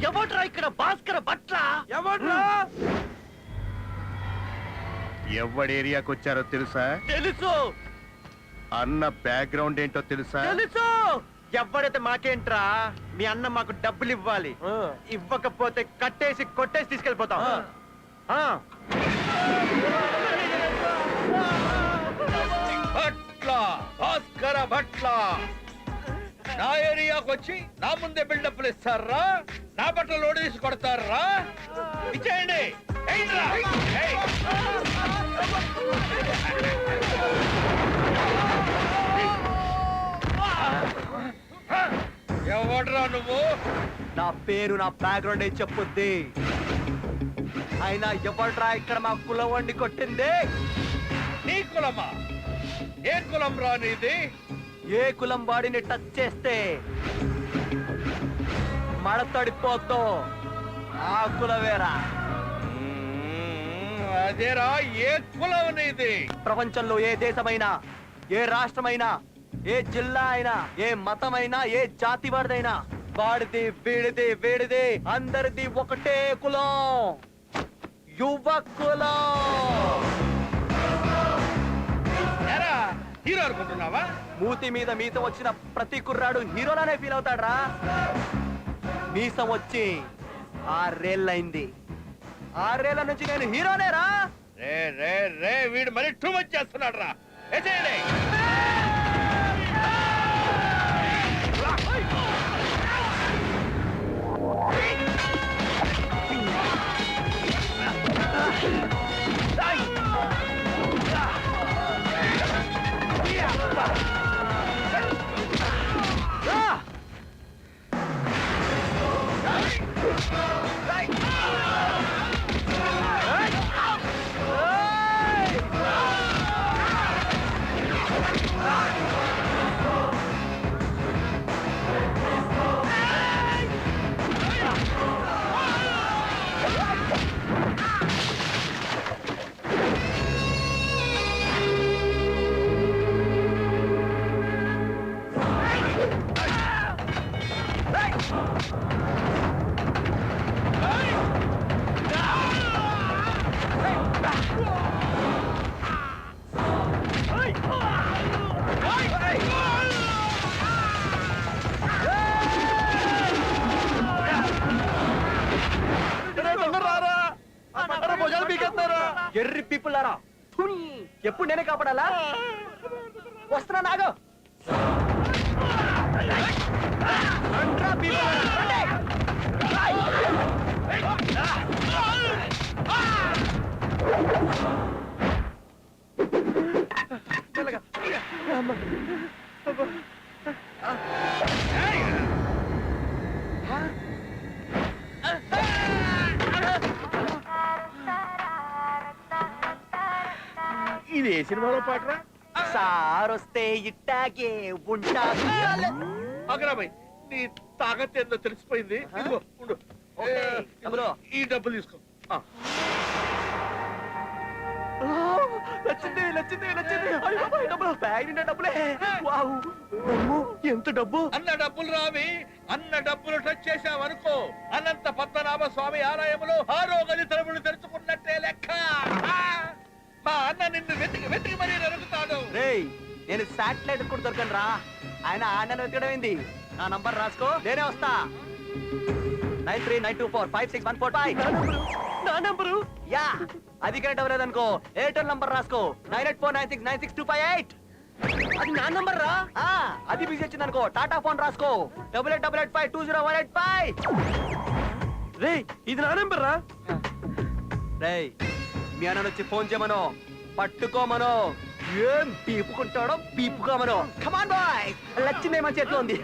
ఎవడ్రా ఇక్కడ భాస్కర భట్ల? ఎవడ్రా? ఎవడి ఏరియాకి వచ్చారో తెలుసా? తెలుసు. అన్న బ్యాక్గ్రౌండ్ ఏంటో తెలుసా? తెలుసు. ఎవడైతే మాకేంట్రా, మీ అన్న మాకు డబ్బులు ఇవ్వాలి, ఇవ్వకపోతే కట్టేసి కొట్టేసి తీసుకెళ్ళిపోతాం. భట్ల, భాస్కర భట్ల నా ఏరియాకి వచ్చి నా ముందే బిల్డప్లు ఇస్తారా? నా బట్టలు లోడ్ తీసి కొడతారా? ఇచ్చేయండి. ఎవడ్రా నువ్వు? నా పేరు నా బ్యాక్గ్రౌండ్ ఏం చెప్పుద్ది. అయినా ఎవడ్రా ఇక్కడ మా కులం వండి కొట్టింది? నీ కులమా? ఏ కులం రా నీది? ఏ కులం బాడీని టచ్ చేస్తే మడతడిపోతో ఆ కులవేరా. అదేరా, ఏ కులం నీది? ప్రపంచంలో ఏ దేశమైనా, ఏ రాష్ట్రమైనా, ఏ జిల్లా అయినా, ఏ మతమైనా, ఏ జాతి వాడిదైనా వాడిది వీడిది వీడిది అందరిది ఒకటే కులం, యువ కులం. హీరో అనుకుంటున్నావా? మూతి మీద మీతో వచ్చిన ప్రతి కుర్రాడు హీరోలానే ఫీల్ అవుతాడ్రా. మీసం వచ్చి 6 ఏళ్ళైంది. 6 ఏళ్ల నుంచి నేను హీరోనేరా. రే రే రే, వీడు మరి టూ మచ్ చేస్తున్నాడు రా. ఎర్రి పీపుల్లారా, ఎప్పుడు నేనే కాపాడాలా? వస్తున్నా నాగో. ఇది ఏ సినిమాలో పాటరా? సారొస్తే ఇట్టాగే ఉంటాది. అగరాబాయ్, నీ తాగత ఏందో తెలిసిపోయింది. ఇదిగో ఉండు. ఈ డబ్బులు తీసుకో. నచ్చింది నచ్చింది నచ్చింది. బ్యాగ్ నిండా డబ్బులే. ఎంత డబ్బు! అన్న డబ్బులు రావి. అన్న డబ్బులు టచ్ చేశావనుకో, అనంత పద్మనాభ స్వామి ఆలయంలో 6వ గది తలుపులు తెరుచుకున్నట్టే లెక్క. మా అన్న నిన్ను వెతికి వెతికి మరీ నరుకుతాడు. రేయ్, నేను శాటిలైట్ కూడా దొరకను రా. ఆయన ఆన్నను వెతకడం ఏంది? నా నంబర్ రాసుకో, నేనే వస్తా. 9392456145. నా నంబరు? యా, అది కరెక్ట్ అవ్వలేదనుకో ఎయిర్టెల్ నంబర్ రాసుకో. 9849696258. అది నా నంబర్ రా. అది బిజీ వచ్చింది అనుకో టాటా ఫోన్ రాసుకో. 8888520185. రేయ్, ఇది నా నంబర్ రా. రేయ్, మీ అన్న వచ్చి ఫోన్ చేయమను, పట్టుకోమను. ఏం పీపుకుంటాడో పీపుకోమను. కమాన్ బాయ్, లచ్చిందే మన చేతిలో ఉంది.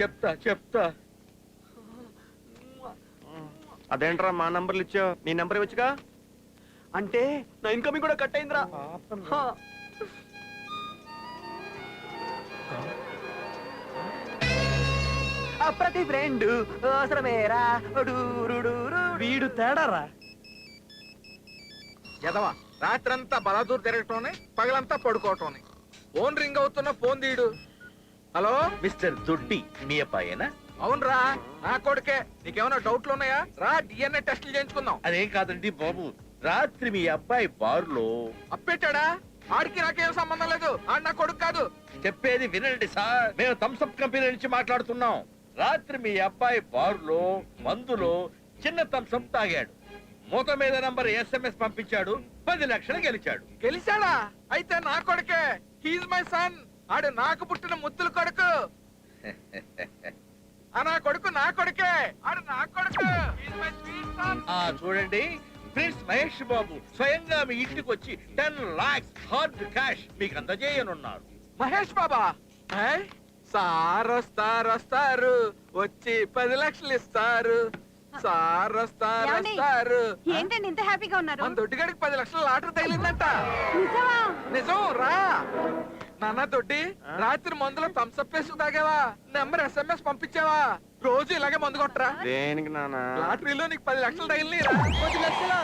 చెప్తా చెప్తా. అదేంట్రా మా నంబర్లు ఇచ్చావు? నీ నంబర్ ఇవ్వచ్చుగా. అంటే నా ఇన్కమింగ్ కూడా కట్ అయిందిరా. ప్రతి ఫ్రెండ్ అవసరమేరా. వీడు తేడారా. ఎదవా, రాత్రంతా బలాదూర్ తిరగటోనే, పగలంతా పడుకోవటోనే. ఫోన్ రింగ్ అవుతున్నా ఫోన్ తీయడు. హలో మిస్టర్ దొడ్డి మీ అబ్బాయేనా? అవునరా నా కొడుకే. నీకేమైనా డౌట్లు ఉన్నాయా? రా డిఎన్ఏ టెస్టులు చేయించుకుందాం. అదేం కాదండి బాబు, రాత్రి మీ అబ్బాయి బారులో అప్పెట్టాడా? ఆడికి నాకేం సంబంధం లేదు. ఆడు నా కొడుకు కాదు. చెప్పేది వినండి సార్, మేము థమ్స్అప్ కంపెనీ నుంచి మాట్లాడుతున్నాం. రాత్రి మీ అబ్బాయి బారులో మందులో చిన్న థమ్స్అప్ తాగాడు. మూత మీద నంబర్ SMS పంపించాడు. 10 లక్షలు గెలిచాడు. గెలిచాడా? అయితే నా కొడుకే. He's my son. ఆడు నాకు పుట్టిన ముద్దుల కొడుకు. నా కొడుకు నా కొడుకే. ఆడు నా కొడుకు. He's my sweet son. చూడండి, ప్రిన్స్ మహేష్ బాబు స్వయంగా మీ ఇంటికి వచ్చి 10 lakhs హార్డ్ క్యాష్ మీకు అందజేయనున్నారు. మహేష్ బాబా సార్ వస్తారు వచ్చి 10 లక్షలు ఇస్తారు. సార్ వస్తారు. ఏంటండి ఇంత హ్యాపీగా ఉన్నారు? మన దొడ్డిగాడికి 10 లక్షల లాటరీ తగిలిందంట. నిజమా? నిజం రా. నాన్న దొడ్డి, రాత్రి మందులో థమ్స్అప్ వేసి తాగావా? Number SMS పంపించావా? రోజు ఇలాగే మందు కొట్టరా? దేనికి నానా? లాటరీలో నీకు 10 లక్షలు తగిలి 10 లక్షలా?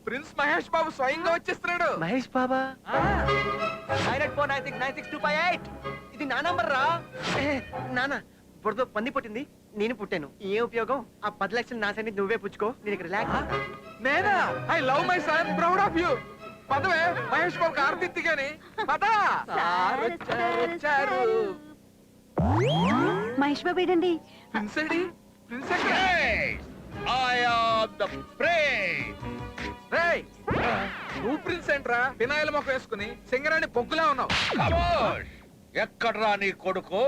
ప్రిన్స్ మహేష్ బాబు స్వయంగా వచ్చేస్తున్నాడు. మహేష్ బాబా 984969628. ఇది నా నంబర్ రా. నానా బురద పంది పుట్టింది, నేను పుట్టాను. ఏ ఉపయోగం? ఆ 10 లక్షలు నా సైడ్ నువ్వే పుచ్చుకో. నేను ఇక్కడ రిలాక్స్. నేనా? I love my son, proud of you. పదవే మహేష్ బాబు ఆర్తిత్తి గాని పద. సార్ వచ్చారు. మహేష్ బాబు ఏంటండి? Prince AD? ప్రిన్స్ ఎక్కడ? I am the prince. రేయ్, నువ్వు ప్రిన్స్ ఏంట్రా? వినాయల మొక్క వేసుకుని సింగరాణి పొగ్గులా ఉన్నావు. ఖమోష్! ఎక్కడ్రా నీ కొడుకు?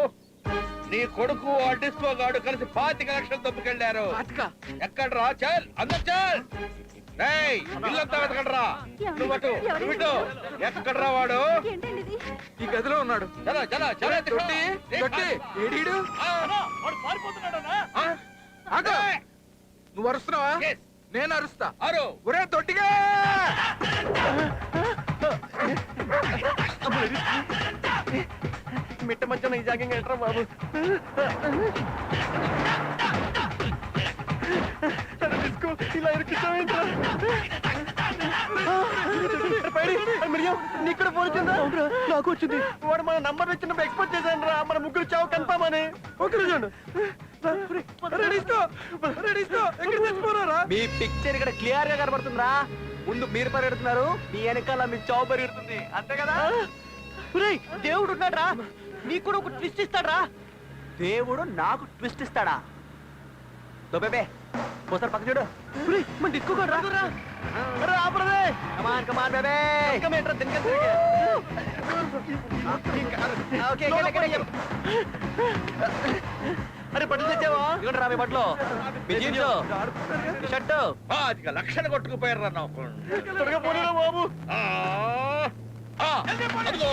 నీ కొడుకు ఆ డిస్కో గాడు కలిసి 25 లక్షలు దొబ్బుకెళ్ళారు. పాతిక? ఎక్కడ్రా? చల్ అందరు చల్. రేయ్, ఇల్లంతా వెతకండ్రా. నువ్వటు నువ్విటు. ఎక్కడ్రా వాడు? ఏంటండి ఇది? ఈ గదిలో ఉన్నాడు. చలో చలో చలో. దొడ్డి దొడ్డి ఏడీడు? ఆగు. నువ్వు అరుస్తున్నావా? Yes. నేను అరుస్తా. అరు. ఒరే దొడ్డిగా! మిట్ట మధ్యన ఈ జాగింగ్ ఏంట్రా బాబు? ఇలా ఇరుక్కుతావేంట్రా? నీకు కూడా ఫోన్ వచ్చిందా? నాకు వచ్చింది. వాడు మన నంబర్ వచ్చినప్పుడు ఎక్స్పోర్ట్ చేశాను రా. మన ముగ్గురు చావు కన్ఫామ్ అని. మీ పిక్చర్ ఇక్కడ క్లియర్ గా కనబడుతుందిరా. ముందు మీరు పరిగెడుతున్నారు, మీ వెనకాల మీ చావు పరిగెడుతుంది. అంతే కదా? దేవుడు ఉన్నాడు రా. నీకు కూడా ఒక ట్విస్ట్ ఇస్తాడు. దేవుడు నాకు ట్విస్ట్ ఇస్తాడా? దొబ్బే ఒకసారి పక్క చూడు. మన డిస్కో రా. కమాన్ బేబే. అరే బట్టలు తెచ్చావా? ఇక్కడ రా. మీ బట్టలు, మీ జీన్స్, మీ షర్టు 25 లక్షలు కొట్టుకుపోయారు నాకు. త్వరగా పోనీరా బాబు. అదిగో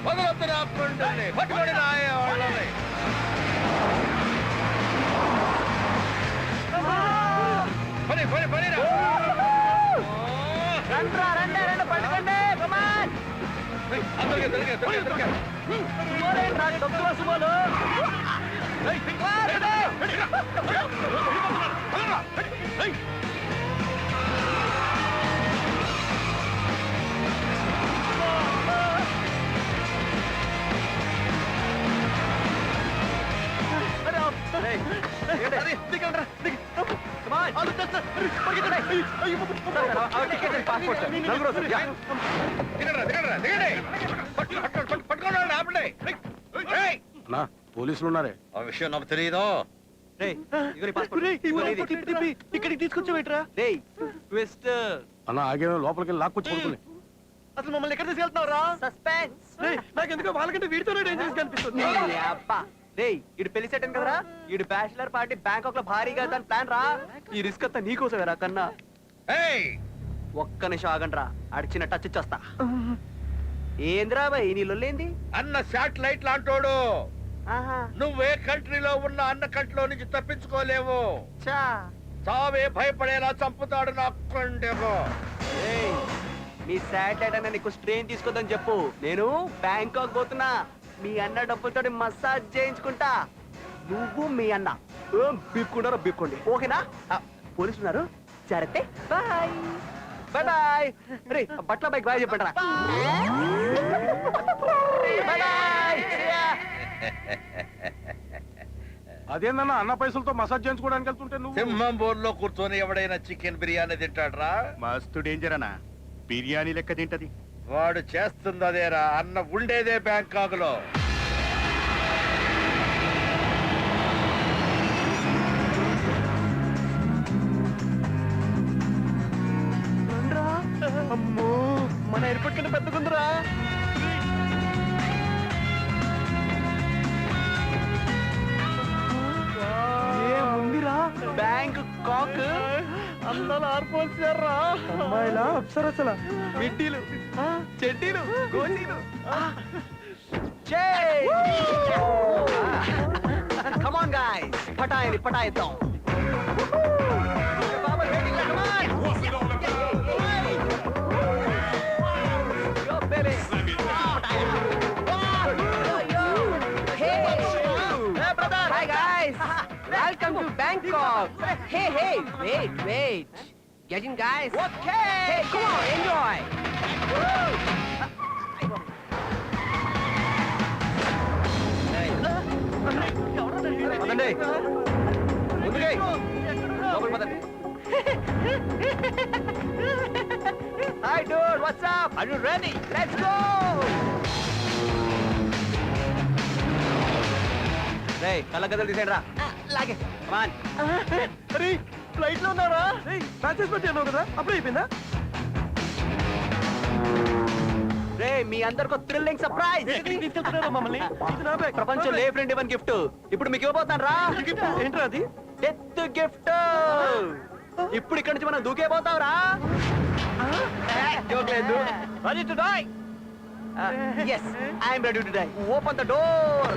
వదలొద్దు నా కొండల్ని. పట్టుకొని రాయ వాళ్ళని. పని పని పనిరా. రండి పట్టుకోండి. కమాన్. దొరికా సుమాలు. పోలీసులు ఉన్నారే. ఆ విషయం నాకు తెలియదు. ఇక్కడికి తీసుకొచ్చావేట్రా? రేయ్ ట్విస్ట్. అన్న ఆగే లోపలికి వెళ్ళి లాక్కొచ్చి పడుకుని. అసలు మమ్మల్ని ఎక్కడ తీసుకెళ్తున్నావురా? సస్పెన్స్. నాకు ఎందుకో వాళ్ళకంటే వీడితోనే డేంజరస్ కనిపిస్తుంది. రేయ్ ఇడు పెళ్లి సెట్ కదరా. ఇడు బ్యాచిలర్ పార్టీ బ్యాంకాక్ లో భారీగా దాని ప్లాన్ రా. ఈ రిస్క్ అంతా నీకోసమేరా కన్నా. ఒక్క నిమిషం ఆగండ్రా. అడిచిన టచ్ ఇచ్చేస్తా. ఏంద్రా బాయ్ నీ లొల్లేంది? అన్న శాటిలైట్ లాంటోడు. నువ్వే కంట్రీలో ఉన్న అన్న కంట్రీలో నుంచి తప్పించుకోలేవు. చావే భయపడేలా చంపుతాడు నా కొండేమో. నీ శాటిలైట్ అన్న నీకు స్ట్రెయిన్ తీసుకోదని చెప్పు. నేను బ్యాంకాక్ పోతున్నా. మీ అన్న డబ్బులతో మసాజ్ చేయించుకుంటా. నువ్వు మీ అన్న బీపుకుంటారో బీపుకోండి. ఓకేనా? పోలీసులు ఉన్నారు. సరే బాయ్. Bye bye. రే బట్ల బైక్ బాయ్ చెప్పండి రా. Bye bye. అదేందన్నా అన్న పైసలతో మసాజ్ చేయించుకోవడానికి వెళ్తుంటే నువ్వు సింహం బోర్లో కూర్చొని ఎవడైనా చికెన్ బిర్యానీ తింటాడ్రా? మస్తు డేంజర్ అన్న బిర్యానీ లెక్క తింటది. వాడు చేస్తుంది అదేరా. అన్న ఉండేదే బ్యాంకాక్ లో. అమ్మో మన ఎయిర్పోర్ట్ కంటే పెద్దగుందిరా. ఏముందిరా బ్యాంక్ కాక్ అందాల ఆర్పోల్చారా. అమ్మాయిలా అప్సరసల మిడ్డీలు చెడ్డీలు గోచీలు. కమాన్ గాయ్స్, పటాయిద్దాం. Hi guys, welcome to Bangkok. Hey, wait. Get in guys. Okay. Hey, come on, enjoy. పదండి ముందుకే లోపలికి పదండి. Hi dude, what's up? Are you ready? Let's go. రే కళ్ళ గదులు తీసేయండి రా. లాగే కమాన్. అరే ఫ్లైట్ లో ఉన్నారా? మ్యాచెస్ పెట్టాను కదా, అప్పుడు అయిపోయిందా? రే మీ అందరికి థ్రిల్లింగ్ సర్ప్రైజ్. మమ్మల్ని ప్రపంచం ఏ ఫ్రెండ్ ఇవ్వని గిఫ్ట్ ఇప్పుడు మీకు ఇవ్వబోతాను రా. ఏంట్రా అది? Death gift. ఇప్పుడు ఇక్కడ నుంచి మనం దూకేపోతాం రా. జోక్ లేదు. Ready to die? yes, I am ready to die. Open the door.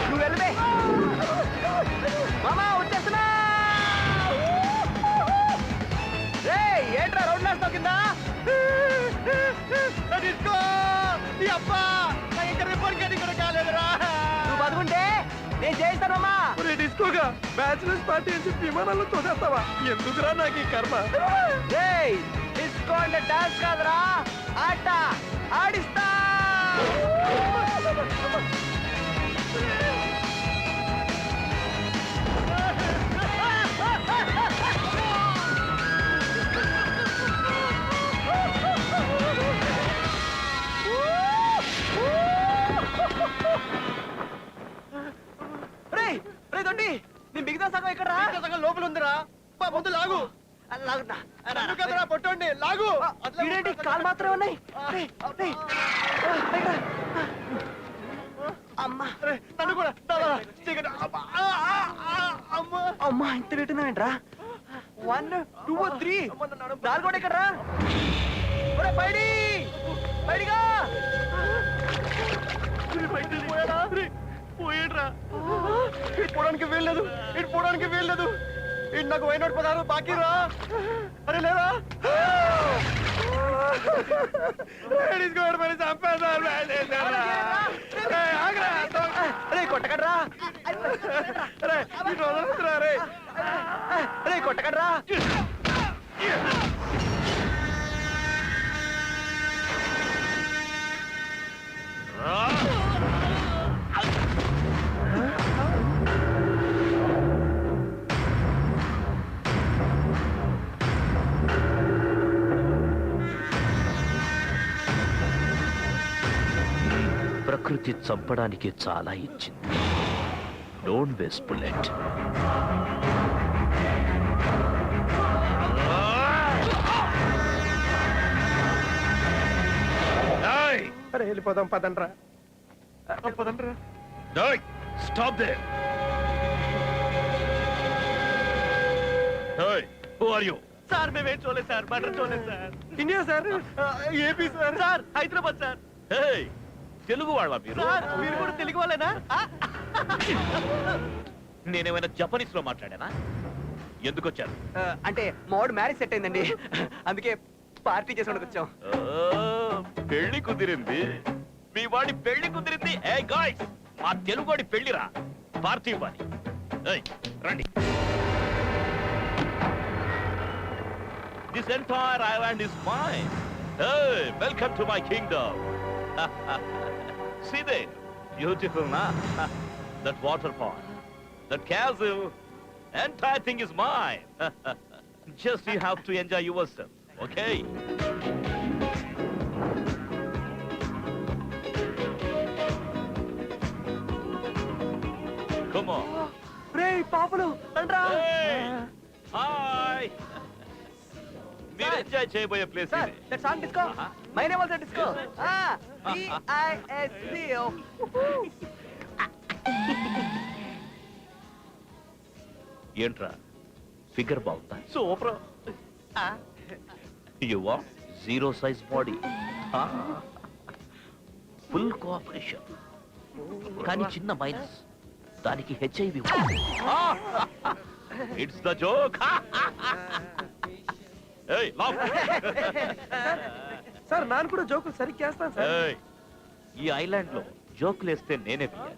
నువ్వు వెళ్ళవే మామా, వచ్చేస్తున్నా. రే ఏంట్రా రోడ్ నేస్తావు కింద? నువ్వు బతుకుంటే నేను చేయిస్తానమ్మా. డిస్కోగా బ్యాచులర్స్ పార్టీ అని చెప్పి విమానాల్లో తోసేస్తావా? ఎందుకురా నాకు ఈ కర్మ? డిస్కో అంటే డాన్స్ కాదురా, ఆట ఆడిస్తా. రే దొడ్డి, నీ మిగతా సగం ఇక్కడ సగం లోపల ఉందిరా. ముందు లాగు. పొట్టండి లాగు. ఇదేంటి కాలు మాత్రమే ఉన్నాయి? అమ్మా నన్ను కూడా అమ్మా ఇంత పెట్టిందేంట్రా? 1 2 3 4 కూడా ఇక్కడ బయటిగా పోయాడ్రా. ఇటు పోవడానికి వీల్లేదు, ఇటు పోవడానికి వీల్లేదు. ఇటు నాకు వైనోట్ 16 బాకీ రా. అరే లేదా కొట్టకడ్రా, కొట్టకడ్రా. ప్రకృతి చంపడానికి చాలా ఇచ్చింది. Don't waste bullet. అరే వెళ్ళిపోదాం పదండ్రా. Stop there. Hey, who are you? Sir మేమేం చూడలేదు సార్, మర్డర్ చూడలేదు sir. India sir, AP sir, sir Hyderabad sir. Hey, Telugu వాళ్ళవా మీరు? సార్ మీరు కూడా తెలుగు వాళ్ళేనా? నేనేమైనా జపనీస్ లో మాట్లాడానా? ఎందుకు వచ్చారు? అంటే మావాడు మ్యారేజ్ సెట్ అయిందండి, అందుకే పార్టీ చేసుకోవడానికి వచ్చాం. పెళ్లి కుదిరింది, మీ వాడి పెళ్లి కుదిరింది. ఏ గాయ్స్, మా తెలుగువాడి పెళ్లిరా, పార్టీ ఇవ్వాలి. రండి. This entire island is mine. Hey, welcome to my kingdom. See there, beautiful, na? That water pond, that castle, entire thing is mine. Just you have to enjoy yourself, okay? Come on. రే పాపలు రండ్రా. Hey, hi. మీరు enjoy చేయబోయే place sir ఇది. That's on disco. My name also disco. DISCO. ఏంట్రా figure బాగుందా? Super. You are zero size body. Full cooperation. కానీ చిన్న minus, దానికి HIV. It's the joke. ఏయ్ లాఫ్. సార్ నాన్న కూడా జోకులు సరిగ్గా చేస్తాను సార్. ఏయ్, ఈ ఐలాండ్ లో జోకులు వేస్తే నేనే వేయాలి,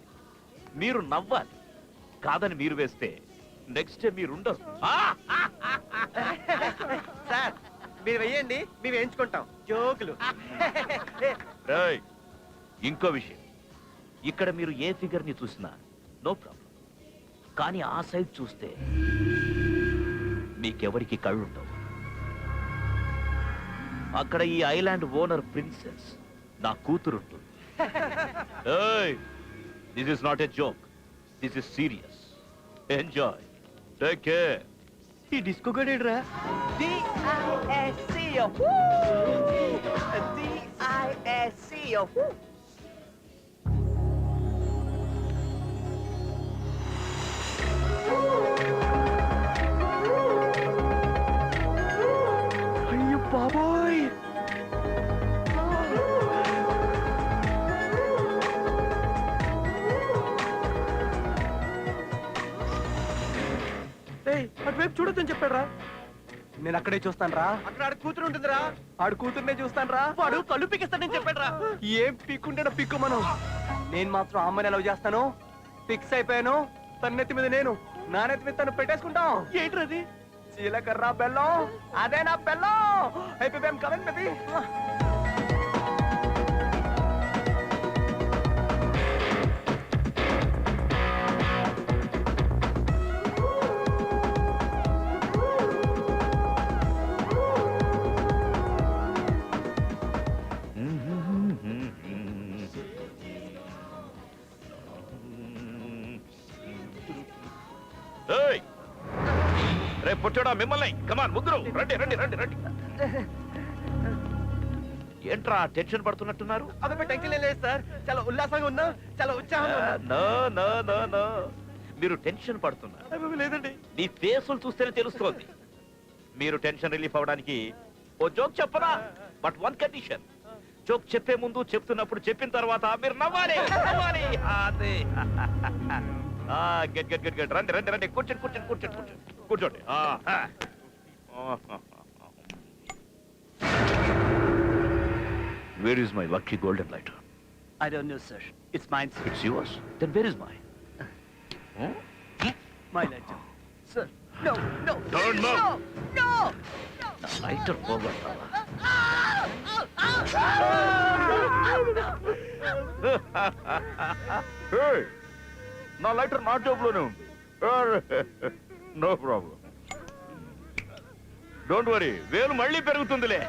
మీరు నవ్వాలి. కాదని మీరు వేస్తే నెక్స్ట్ డే మీరు ఉండరు. సార్ మీరు వెయ్యండి, మేము వేయించుకుంటాం జోకులు. ఏయ్, ఇంకో విషయం, ఇక్కడ మీరు ఏ ఫిగర్ ని చూసినా నో ప్రాబ్లం. కానీ ఆ సైడ్ చూస్తే మీకెవరికి కళ్ళుండవు. అక్కడ ఈ ఐలాండ్ ఓనర్ ప్రిన్సెస్ నా కూతురుంటుంది. This is not a joke, this is serious. Enjoy, take care. ఈ డిస్కో గడేడ్రా. DISCO. DISCO. అయ్యో బాబోయ్. అటువైపు చూడొద్దని చెప్పాడు రా. నేను అక్కడే చూస్తాను రా. అక్కడ ఆడ కూతురు ఉంటుందిరా. ఆడు కూతురునే చూస్తాను రా. వాడు కళ్ళు పీకిస్తానని చెప్పాడు రా. ఏం పీక్కుంటాడో పీక్కు మనం. నేను మాత్రం అమ్మని ఎలా చేస్తాను. ఫిక్స్ అయిపోయాను. తన నెత్తి మీద నేను, నా నెత్తి మీద తను పెట్టేసుకుంటాం. ఏంట్రది? జీలకర్ర బెల్లం. అదే నా బెల్లం. అయిపోయాం కమెంట్ బేబీ. ఏయ్, రే పుట్టడా మిమ్మల్ని. కమాన్ ముగ్గురు రండి రండి రండి రండి. ఏంట్రా టెన్షన్ పడుతున్నట్టున్నారు? అబ్బాయి టెన్షన్ లేదు సార్. చాలా ఉల్లాసంగా ఉన్నా, చాలా ఉత్సాహంగా ఉన్నా. నో నో నో నో, మీరు టెన్షన్ పడుతున్నారు. అబ్బాయి లేదండి. మీ ఫేసులు చూస్తేనే తెలుస్తోంది. మీరు టెన్షన్ రిలీఫ్ అవ్వడానికి ఓ జోక్ చెప్పరా? But one condition. జోక్ చెప్పే ముందు, చెప్తున్నప్పుడు, చెప్పిన తర్వాత మీరు నవ్వాలి. నవ్వాలి. అదే. Get get get get. రండి రండి రండి. కూర్చోండి కూర్చోండి కూర్చోండి కూర్చోండి కూర్చోండి. Where is my lucky golden lighter? I don't know, sir. It's mine, sir. It's yours. Then where is mine? Huh? My lighter. Sir. No, no. Don't move. No, no. నా lighter పోగొట్టావా? Hey, నా lighter నా జోబులోనే ఉంది. No problem. Don't worry, వేలు మళ్ళీ పెరుగుతుందిలే.